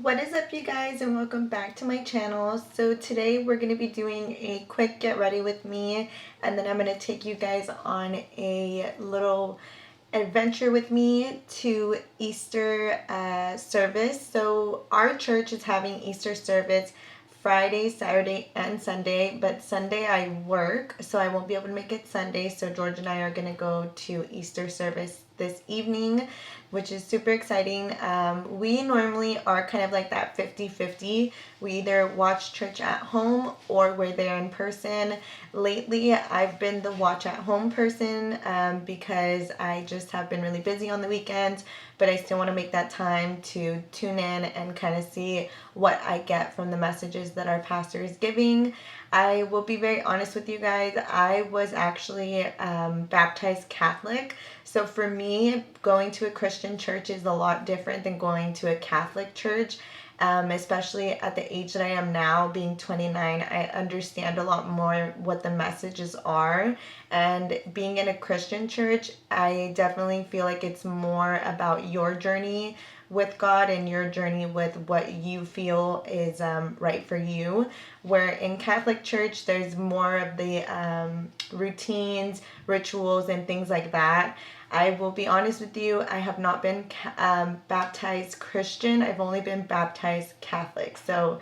What is up, you guys, and welcome back to my channel. So today we're going to be doing a quick get ready with me, and then I'm going to take you guys on a little adventure with me to Easter service. So our church is having Easter service Friday, Saturday, and Sunday, but Sunday I work, so I won't be able to make it Sunday. So George and I are going to go to Easter service this evening, which is super exciting. We normally are kind of like that 50-50. We either watch church at home or we're there in person. Lately, I've been the watch at home person because I just have been really busy on the weekends, but I still want to make that time to tune in and kind of see what I get from the messages that our pastor is giving. I will be very honest with you guys. I was actually baptized Catholic. So for me, going to a Christian church is a lot different than going to a Catholic church. Especially at the age that I am now, being 29, I understand a lot more what the messages are. And being in a Christian church, I definitely feel like it's more about your journey with God and your journey with what you feel is right for you. Where in Catholic church, there's more of the routines, rituals, and things like that. I will be honest with you, I have not been baptized Christian. I've only been baptized Catholic. So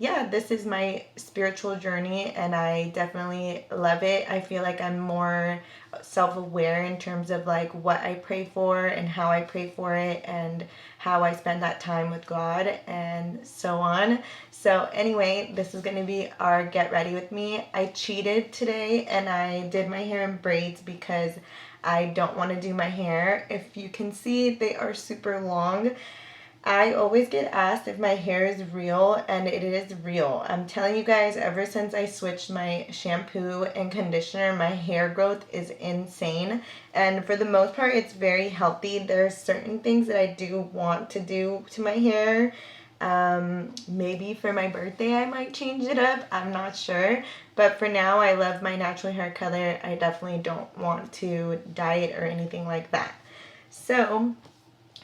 yeah, this is my spiritual journey and I definitely love it. I feel like I'm more self-aware in terms of like what I pray for and how I pray for it and how I spend that time with God and so on. So anyway, this is going to be our get ready with me. I cheated today and I did my hair in braids because I don't want to do my hair. If you can see, they are super long. I always get asked if my hair is real, and it is real. I'm telling you guys, ever since I switched my shampoo and conditioner, my hair growth is insane. And for the most part, it's very healthy. There are certain things that I do want to do to my hair. Maybe for my birthday I might change it up. I'm not sure. But for now, I love my natural hair color. I definitely don't want to dye it or anything like that. So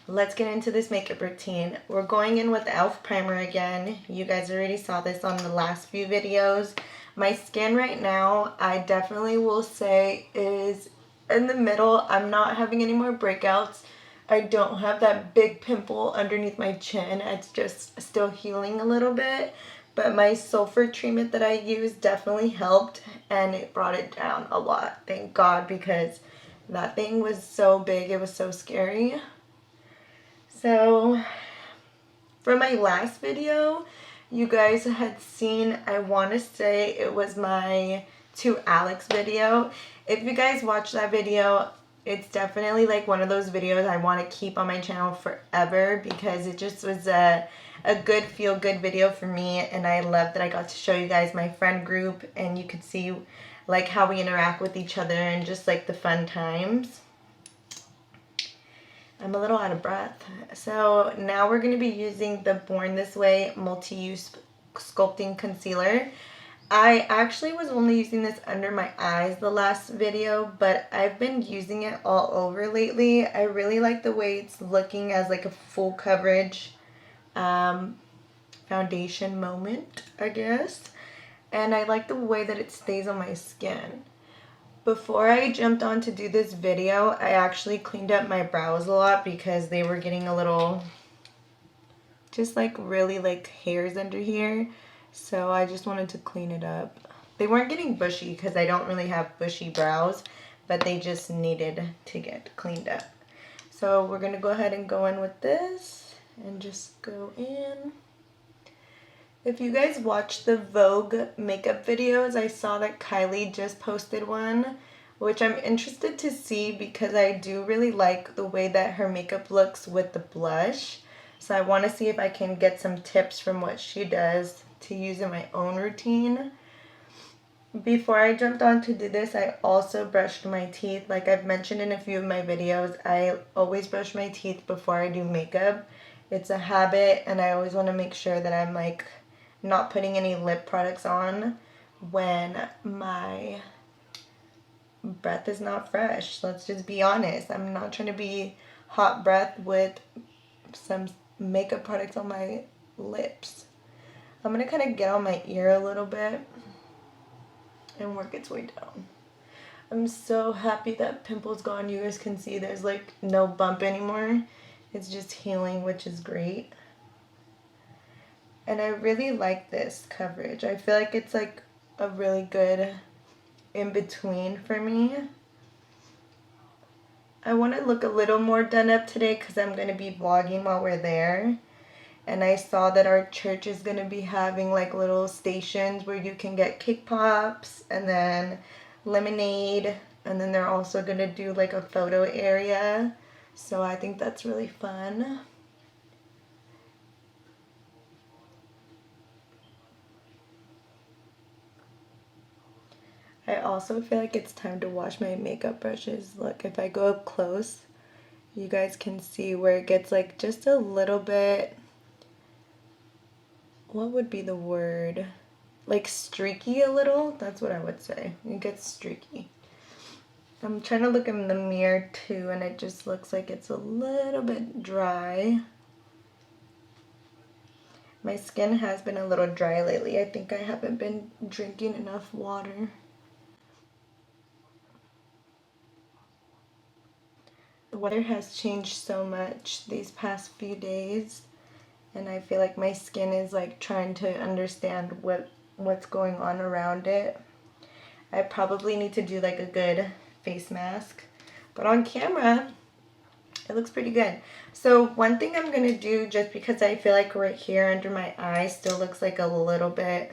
let's get into this makeup routine. We're going in with the E.L.F primer again. You guys already saw this on the last few videos. My skin right now, I definitely will say, is in the middle. I'm not having any more breakouts. I don't have that big pimple underneath my chin. It's just still healing a little bit. But my sulfur treatment that I used definitely helped and it brought it down a lot. Thank God, because that thing was so big. It was so scary. So for my last video, you guys had seen, I want to say it was my to Alex video. If you guys watched that video, it's definitely like one of those videos I want to keep on my channel forever because it just was a good feel-good video for me, and I love that I got to show you guys my friend group and you could see like how we interact with each other and just like the fun times. I'm a little out of breath. So now we're going to be using the Born This Way multi-use sculpting concealer. I actually was only using this under my eyes the last video, but I've been using it all over lately. I really like the way it's looking as like a full coverage foundation moment, I guess. And I like the way that it stays on my skin. Before I jumped on to do this video, I actually cleaned up my brows a lot because they were getting a little, just like really like hairs under here. So I just wanted to clean it up. They weren't getting bushy because I don't really have bushy brows, but they just needed to get cleaned up. So we're going to go ahead and go in with this and just go in. If you guys watch the Vogue makeup videos, I saw that Kylie just posted one, which I'm interested to see because I do really like the way that her makeup looks with the blush. So I want to see if I can get some tips from what she does to use in my own routine. Before I jumped on to do this, I also brushed my teeth. Like I've mentioned in a few of my videos, I always brush my teeth before I do makeup. It's a habit and I always want to make sure that I'm like not putting any lip products on when my breath is not fresh. Let's just be honest. I'm not trying to be hot breath with some makeup products on my lips. I'm going to kind of get on my ear a little bit and work its way down. I'm so happy that pimple's gone. You guys can see there's like no bump anymore. It's just healing, which is great. And I really like this coverage. I feel like it's like a really good in-between for me. I want to look a little more done up today because I'm going to be vlogging while we're there. And I saw that our church is going to be having like little stations where you can get cake pops and then lemonade. And then they're also going to do like a photo area. So I think that's really fun. I also feel like it's time to wash my makeup brushes. Look, if I go up close, you guys can see where it gets like just a little bit, what would be the word? Like streaky a little? That's what I would say. It gets streaky. I'm trying to look in the mirror too, and it just looks like it's a little bit dry. My skin has been a little dry lately. I think I haven't been drinking enough water. The weather has changed so much these past few days, and I feel like my skin is like trying to understand what's going on around it. I probably need to do like a good face mask, but on camera it looks pretty good. So one thing I'm gonna do, just because I feel like right here under my eye still looks like a little bit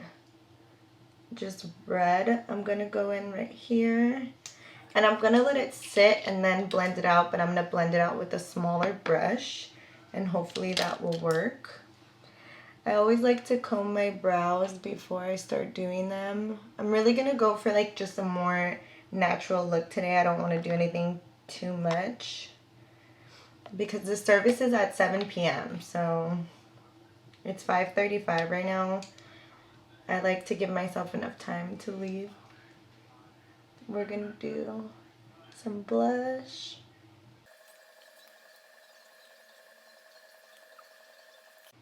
just red, I'm gonna go in right here. And I'm going to let it sit and then blend it out, but I'm going to blend it out with a smaller brush, and hopefully that will work. I always like to comb my brows before I start doing them. I'm really going to go for like just a more natural look today. I don't want to do anything too much because the service is at 7 p.m. So it's 5:35 right now. I like to give myself enough time to leave. We're gonna do some blush.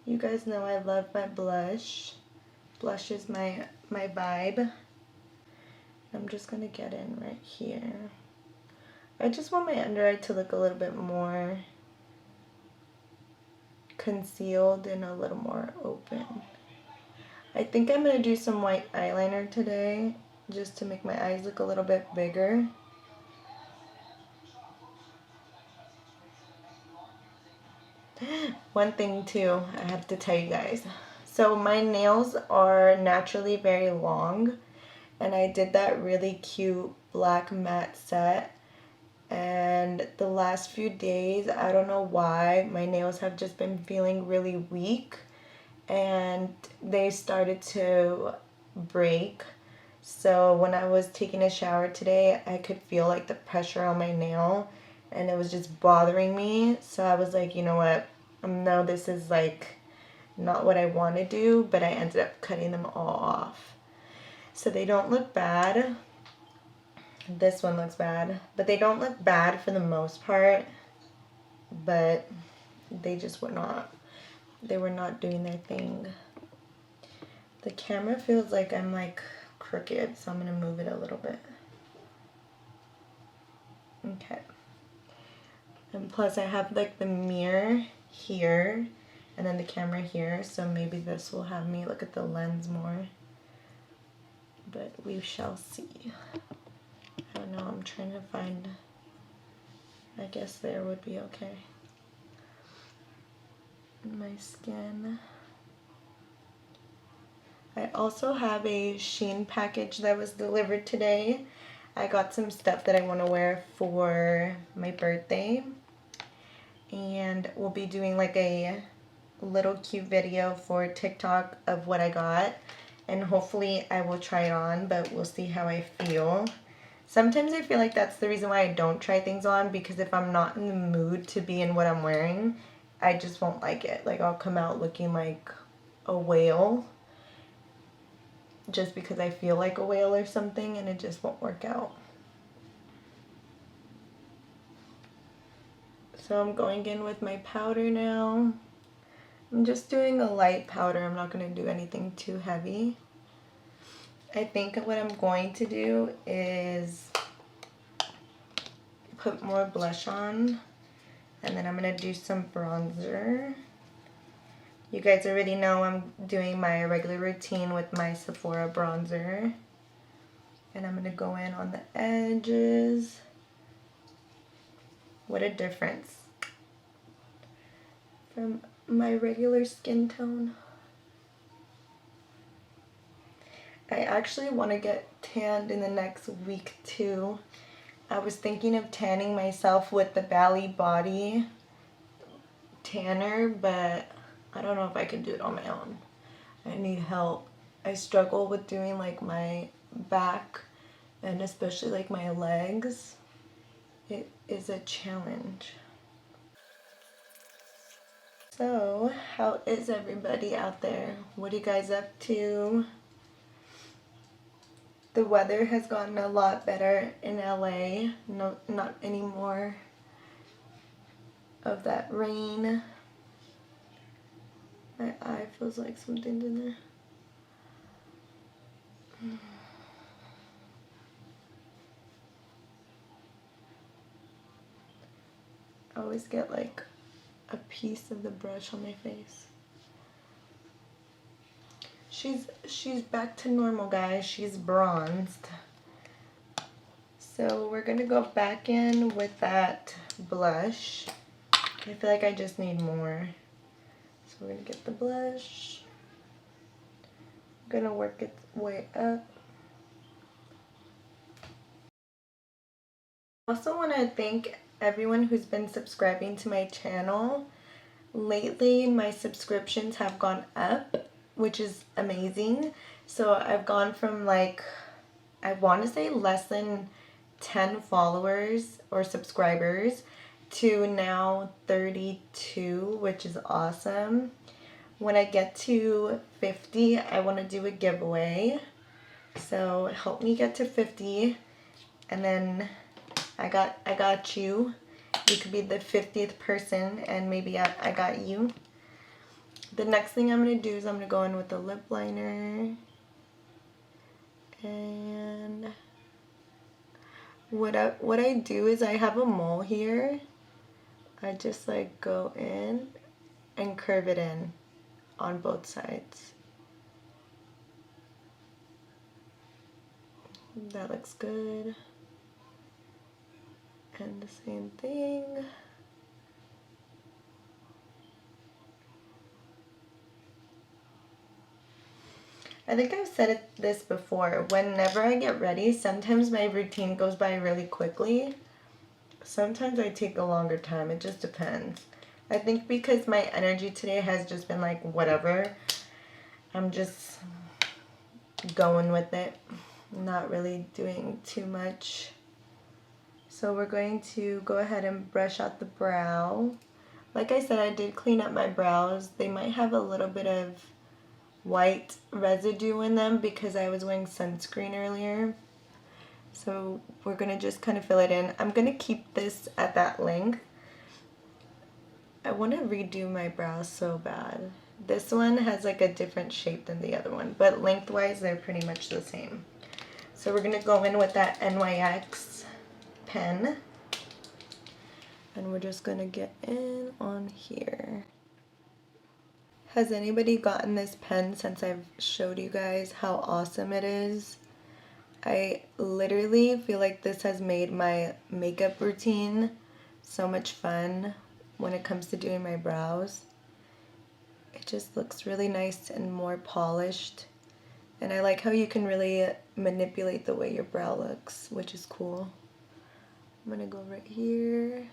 You guys know I love my blush. Blush is my vibe. I'm just gonna get in right here. I just want my under eye to look a little bit more concealed and a little more open. I think I'm gonna do some white eyeliner today just to make my eyes look a little bit bigger. One thing too, I have to tell you guys. So my nails are naturally very long, and I did that really cute black matte set. And the last few days, I don't know why, my nails have just been feeling really weak, and they started to break. So when I was taking a shower today, I could feel like the pressure on my nail, and it was just bothering me. So I was like, you know what, no, this is like not what I want to do, but I ended up cutting them all off. So they don't look bad. This one looks bad, but they don't look bad for the most part, but they just were not, they were not doing their thing. The camera feels like I'm like crooked, so I'm gonna move it a little bit. Okay. And plus I have like the mirror here and then the camera here, so maybe this will have me look at the lens more, but we shall see. I don't know, I'm trying to find, I guess there would be okay. My skin. I also have a Shein package that was delivered today. I got some stuff that I want to wear for my birthday, and we'll be doing like a little cute video for TikTok of what I got, and hopefully I will try it on, but we'll see how I feel. Sometimes I feel like that's the reason why I don't try things on, because if I'm not in the mood to be in what I'm wearing, I just won't like it. Like I'll come out looking like a whale just because I feel like a whale or something, and it just won't work out. So I'm going in with my powder now. I'm just doing a light powder. I'm not going to do anything too heavy. I think what I'm going to do is put more blush on, and then I'm going to do some bronzer. You guys already know I'm doing my regular routine with my Sephora bronzer. And I'm going to go in on the edges. What a difference from my regular skin tone. I actually want to get tanned in the next week too. I was thinking of tanning myself with the Bali Body tanner, but I don't know if I can do it on my own. I need help. I struggle with doing like my back and especially like my legs. It is a challenge. So, how is everybody out there? What are you guys up to? The weather has gotten a lot better in LA. No, not anymore of that rain. My eye feels like something's in there. I always get like a piece of the brush on my face. She's back to normal, guys. She's bronzed. So we're gonna go back in with that blush. I feel like I just need more. So we're gonna get the blush. I'm gonna work its way up. I also want to thank everyone who's been subscribing to my channel. Lately, my subscriptions have gone up, which is amazing. So I've gone from like, I want to say less than 10 followers or subscribers to now 32, which is awesome. When I get to 50, I want to do a giveaway. So help me get to 50, and then I got you. You could be the 50th person, and maybe I got you. The next thing I'm going to do is I'm going to go in with the lip liner. And what I do is I have a mole here. I just like go in and curve it in on both sides. That looks good. And the same thing. I think I've said this before. Whenever I get ready, sometimes my routine goes by really quickly. Sometimes I take a longer time. It just depends. I think because my energy today has just been like whatever. I'm just going with it. Not really doing too much. So we're going to go ahead and brush out the brow. Like I said, I did clean up my brows. They might have a little bit of white residue in them because I was wearing sunscreen earlier. So we're going to just kind of fill it in. I'm going to keep this at that length. I want to redo my brows so bad. This one has like a different shape than the other one, but lengthwise they're pretty much the same. So we're going to go in with that NYX pen. And we're just going to get in on here. Has anybody gotten this pen since I've showed you guys how awesome it is? I literally feel like this has made my makeup routine so much fun when it comes to doing my brows. It just looks really nice and more polished. And I like how you can really manipulate the way your brow looks, which is cool. I'm gonna go right here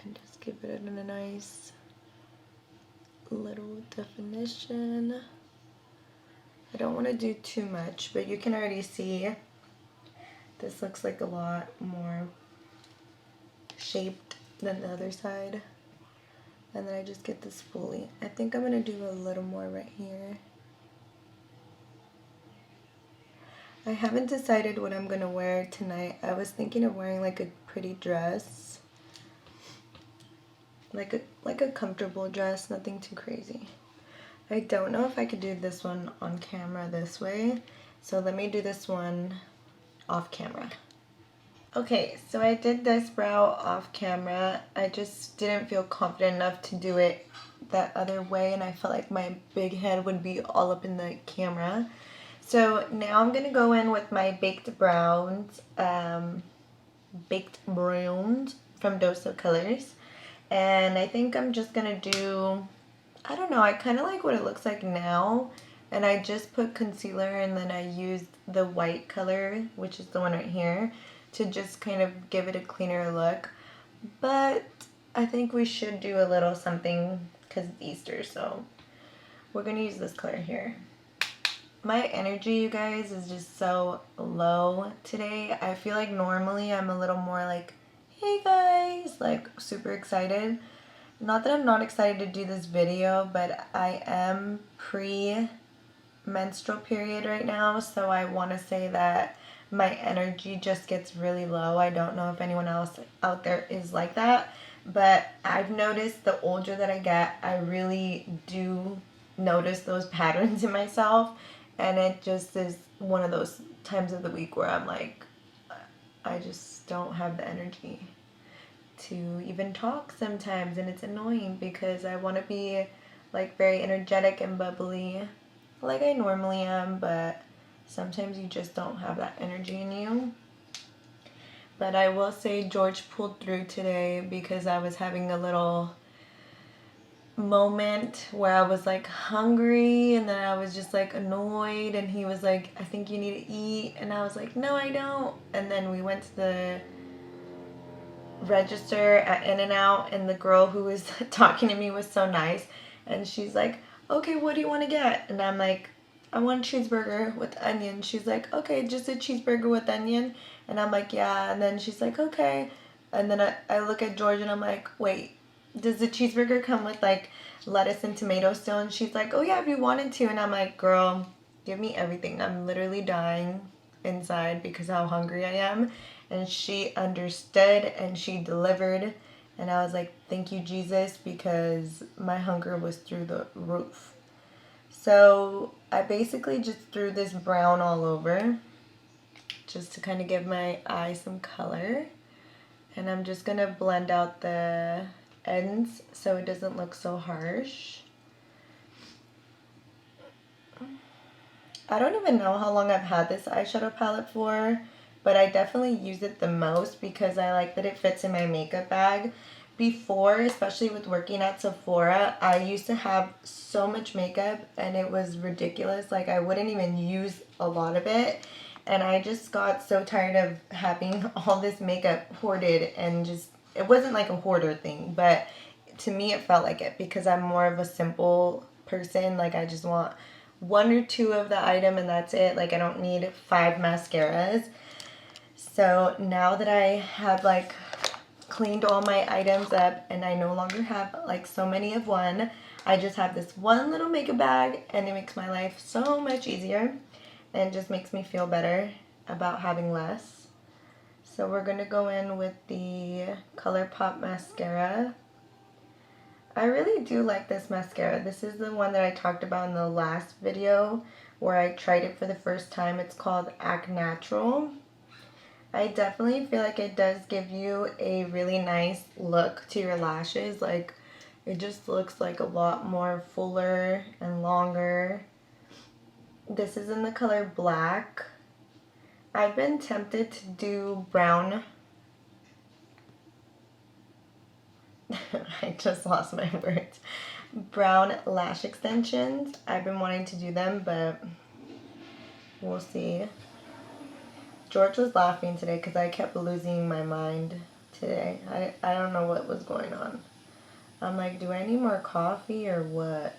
and just give it a nice little definition. I don't want to do too much, but you can already see this looks like a lot more shaped than the other side. And then I just get this spoolie. I think I'm going to do a little more right here. I haven't decided what I'm going to wear tonight. I was thinking of wearing like a pretty dress. like a comfortable dress, nothing too crazy. I don't know if I could do this one on camera this way, so let me do this one off camera. Okay, so I did this brow off camera. I just didn't feel confident enough to do it that other way, and I felt like my big head would be all up in the camera. So now I'm gonna go in with my baked browns from Dose of Colors. And I think I'm just gonna do, I don't know, I kind of like what it looks like now. And I just put concealer and then I used the white color, which is the one right here, to just kind of give it a cleaner look. But I think we should do a little something because it's Easter, so we're gonna use this color here. My energy, you guys, is just so low today. I feel like normally I'm a little more like, hey guys, like super excited. Not that I'm not excited to do this video, but I am pre-menstrual period right now, so I want to say that my energy just gets really low. I don't know if anyone else out there is like that, but I've noticed the older that I get, I really do notice those patterns in myself. And it just is one of those times of the week where I'm like, I just don't have the energy to even talk sometimes. And it's annoying because I want to be like very energetic and bubbly like I normally am. But sometimes you just don't have that energy in you. But I will say George pulled through today because I was having a little moment where I was like hungry and then I was just like annoyed, and he was like, I think you need to eat, and I was like, no I don't. And then we went to the register at In-N-Out, and the girl who was talking to me was so nice, and she's like, okay, what do you want to get? And I'm like, I want a cheeseburger with onion. She's like, okay, just a cheeseburger with onion. And I'm like, yeah. And then she's like, okay. And then I look at George and I'm like, wait, does the cheeseburger come with like lettuce and tomato still? And she's like, oh yeah, if you wanted to. And I'm like, girl, give me everything. I'm literally dying inside because how hungry I am. And she understood and she delivered. And I was like, thank you, Jesus, because my hunger was through the roof. So I basically just threw this brown all over just to kind of give my eye some color. And I'm just going to blend out the ends so it doesn't look so harsh. I don't even know how long I've had this eyeshadow palette for, but I definitely use it the most because I like that it fits in my makeup bag. Before, especially with working at Sephora, I used to have so much makeup and it was ridiculous. Like I wouldn't even use a lot of it. And I just got so tired of having all this makeup hoarded, and just, it wasn't like a hoarder thing, but to me it felt like it because I'm more of a simple person. Like I just want one or two of the item and that's it. Like I don't need 5 mascaras. So now that I have like cleaned all my items up and I no longer have like so many of one, I just have this one little makeup bag, and it makes my life so much easier and just makes me feel better about having less. So we're going to go in with the Colourpop mascara. I really do like this mascara. This is the one that I talked about in the last video where I tried it for the first time. It's called Act Natural. I definitely feel like it does give you a really nice look to your lashes. Like it just looks like a lot more fuller and longer. This is in the color Black. I've been tempted to do brown. I just lost my words. Brown lash extensions. I've been wanting to do them, but we'll see. George was laughing today because I kept losing my mind today. I don't know what was going on. I'm like, do I need more coffee or what?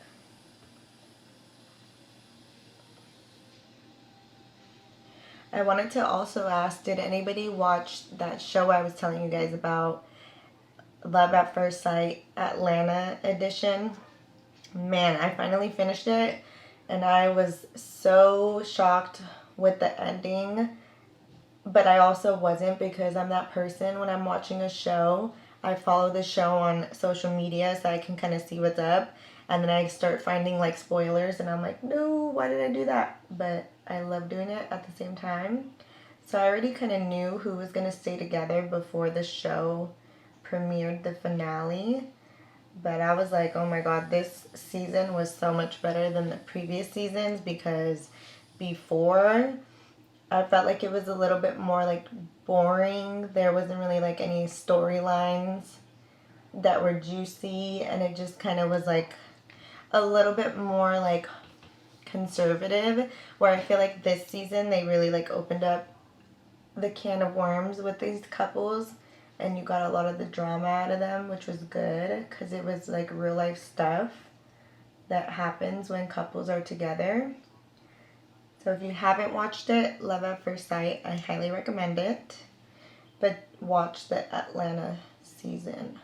I wanted to also ask, did anybody watch that show I was telling you guys about, Love at First Sight Atlanta edition? Man, I finally finished it and I was so shocked with the ending. But I also wasn't, because I'm that person when I'm watching a show, I follow the show on social media so I can kind of see what's up. And then I start finding like spoilers and I'm like, no, why did I do that? But I love doing it at the same time. So I already kind of knew who was going to stay together before the show premiered the finale. But I was like, oh my god, this season was so much better than the previous seasons, because before I felt like it was a little bit more like boring. There wasn't really like any storylines that were juicy, and it just kind of was like a little bit more like conservative, where I feel like this season they really like opened up the can of worms with these couples, and you got a lot of the drama out of them, which was good because it was like real life stuff that happens when couples are together. So if you haven't watched it, Love at First Sight, I highly recommend it, but watch the Atlanta season.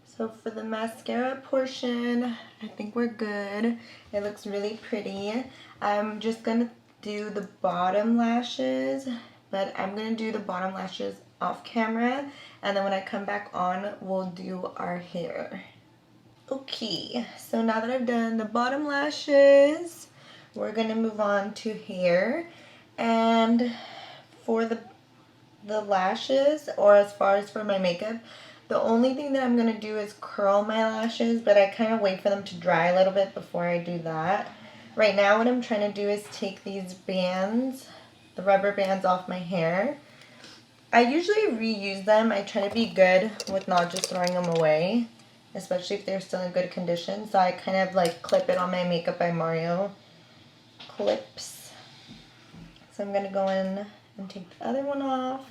So for the mascara portion, I think we're good. It looks really pretty. I'm just going to do the bottom lashes, but I'm going to do the bottom lashes off camera, and then when I come back on, we'll do our hair. Okay, so now that I've done the bottom lashes, we're going to move on to hair. And for the lashes, or as far as for my makeup, the only thing that I'm going to do is curl my lashes, but I kind of wait for them to dry a little bit before I do that. Right now what I'm trying to do is take these bands, the rubber bands, off my hair. I usually reuse them. I try to be good with not just throwing them away, especially if they're still in good condition. So I kind of like clip it on my Makeup by Mario clips. So I'm going to go in and take the other one off.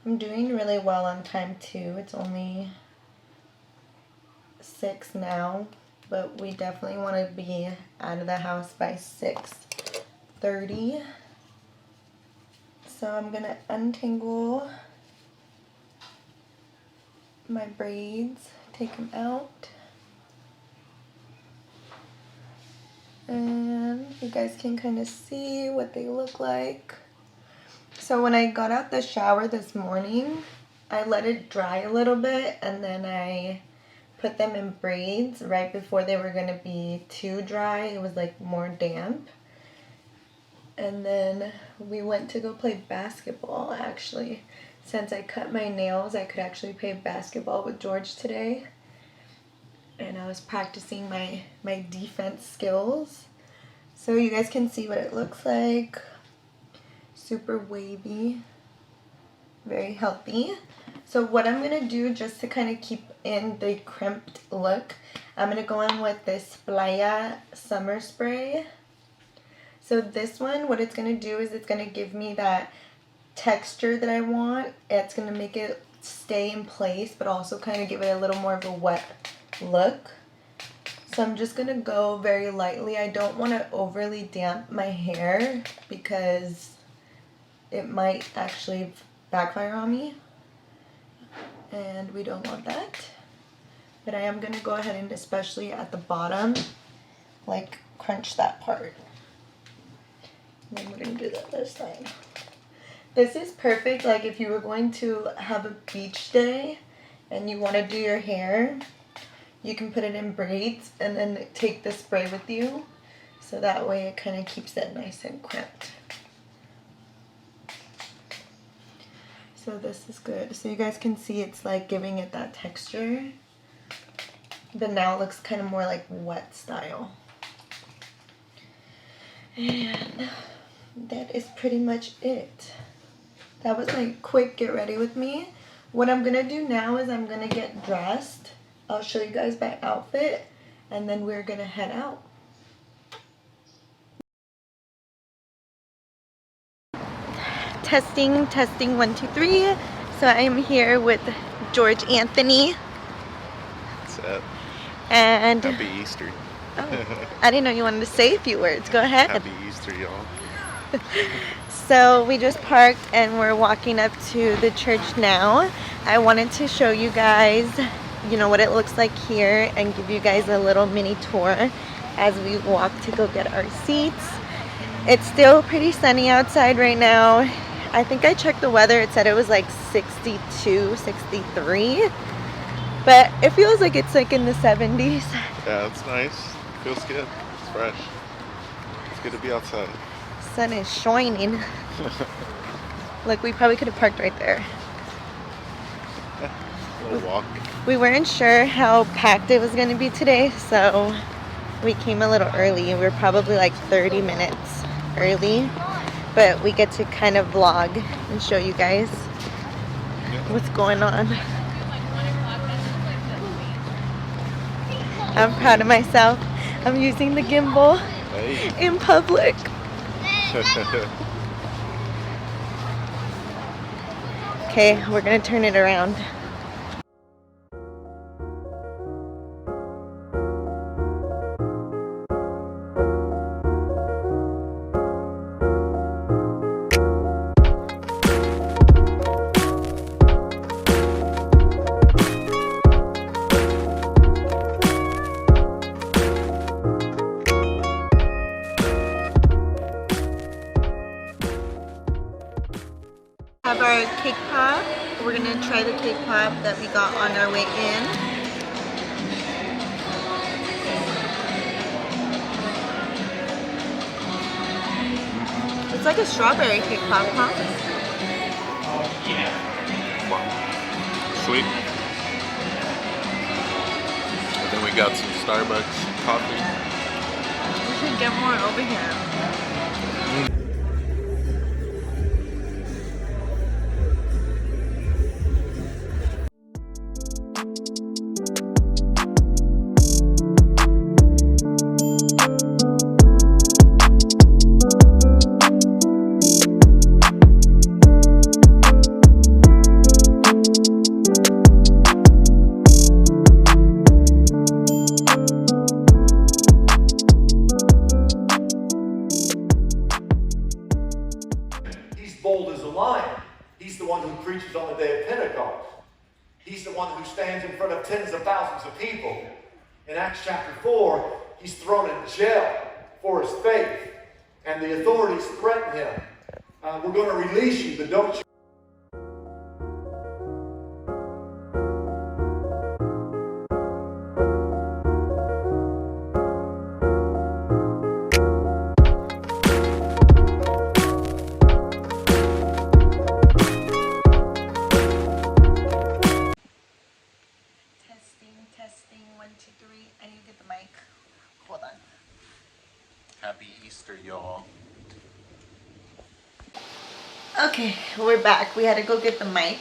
I'm doing really well on time too. It's only 6 now, but we definitely want to be out of the house by 6:30. So I'm going to untangle my braids, take them out, and you guys can kind of see what they look like. So when I got out the shower this morning, I let it dry a little bit, and then I put them in braids right before they were going to be too dry. It was like more damp. And then we went to go play basketball, actually. Since I cut my nails, I could actually play basketball with George today. And I was practicing my defense skills. So you guys can see what it looks like. Super wavy, very healthy. So what I'm going to do, just to kind of keep in the crimped look, I'm going to go in with this Playa summer spray. So this one, what it's going to do is it's going to give me that texture that I want. It's going to make it stay in place, but also kind of give it a little more of a wet look. So I'm just going to go very lightly. I don't want to overly damp my hair because it might actually backfire on me, and we don't want that. But I am going to go ahead and, especially at the bottom, like crunch that part. And then we're going to do the other side. This is perfect, like if you were going to have a beach day and you want to do your hair, you can put it in braids and then take the spray with you, so that way it kind of keeps it nice and crimped. So this is good. So you guys can see it's like giving it that texture, but now it looks kind of more like wet style. And that is pretty much it. That was my quick get ready with me. What I'm gonna do now is I'm gonna get dressed. I'll show you guys my outfit, and then we're gonna head out. Testing 1 2 3. So I am here with George Anthony. What's up? And Happy Easter. Oh, I didn't know you wanted to say a few words. Go ahead. Happy Easter, y'all. So we just parked and we're walking up to the church now. I wanted to show you guys you know, what it looks like here and give you guys a little mini tour as we walk to go get our seats. It's still pretty sunny outside right now. I think I checked the weather. It said it was like 62, 63. But it feels like it's like in the 70s. Yeah, it's nice. Feels good. It's fresh. It's good to be outside. Sun is shining. Look, we probably could have parked right there. A little walk. We weren't sure how packed it was going to be today, so we came a little early. We were probably like 30 minutes early, but we get to kind of vlog and show you guys what's going on. I'm proud of myself. I'm using the gimbal in public. Okay, we're gonna turn it around. Have our cake pop. We're gonna try the cake pop that we got on our way in. It's like a strawberry cake pop, huh? Yeah. Sweet. And then we got some Starbucks coffee. We should get more over here. Bold as a lion. He's the one who preaches on the day of Pentecost. He's the one who stands in front of tens of thousands of people. In Acts chapter 4, he's thrown in jail for his faith, and the authorities threaten him. We're going to release you, but don't you Testing, 1, 2, 3. I need to get the mic. Hold on. Happy Easter, y'all. Okay, we're back. We had to go get the mic.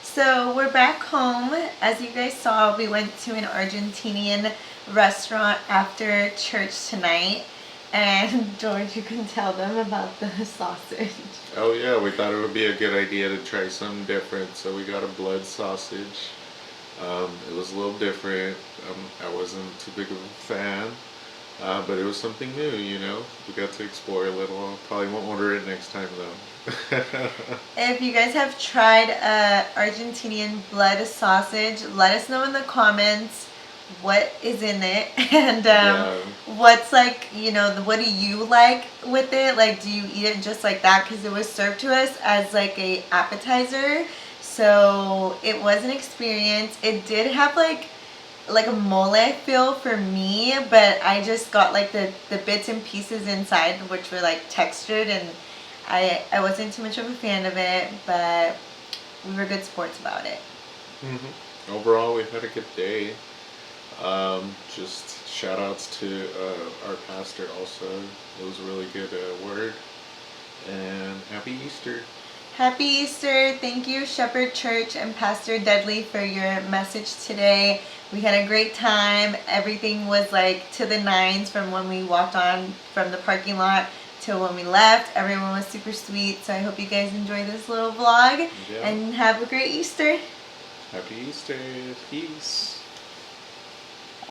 So we're back home. As you guys saw, we went to an Argentinian restaurant after church tonight. And George, you can tell them about the sausage. Oh yeah, we thought it would be a good idea to try something different, so we got a blood sausage. It was a little different. I wasn't too big of a fan, but it was something new, you know. We got to explore a little. Probably won't order it next time though. If you guys have tried Argentinian blood sausage, let us know in the comments what is in it and what's like, you know, what do you like with it? Like, do you eat it just like that? Because it was served to us as like a appetizer. So it was an experience. It did have like a mole feel for me, but I just got like the bits and pieces inside, which were like textured, and I wasn't too much of a fan of it, but we were good sports about it. Overall, we had a good day. Just shout outs to our pastor also. It was a really good word. And happy Easter. Happy Easter. Thank you, Shepherd Church and Pastor Dudley, for your message today. We had a great time. Everything was like to the nines from when we walked on from the parking lot to when we left. Everyone was super sweet. So I hope you guys enjoy this little vlog and have a great Easter. Happy Easter. Peace.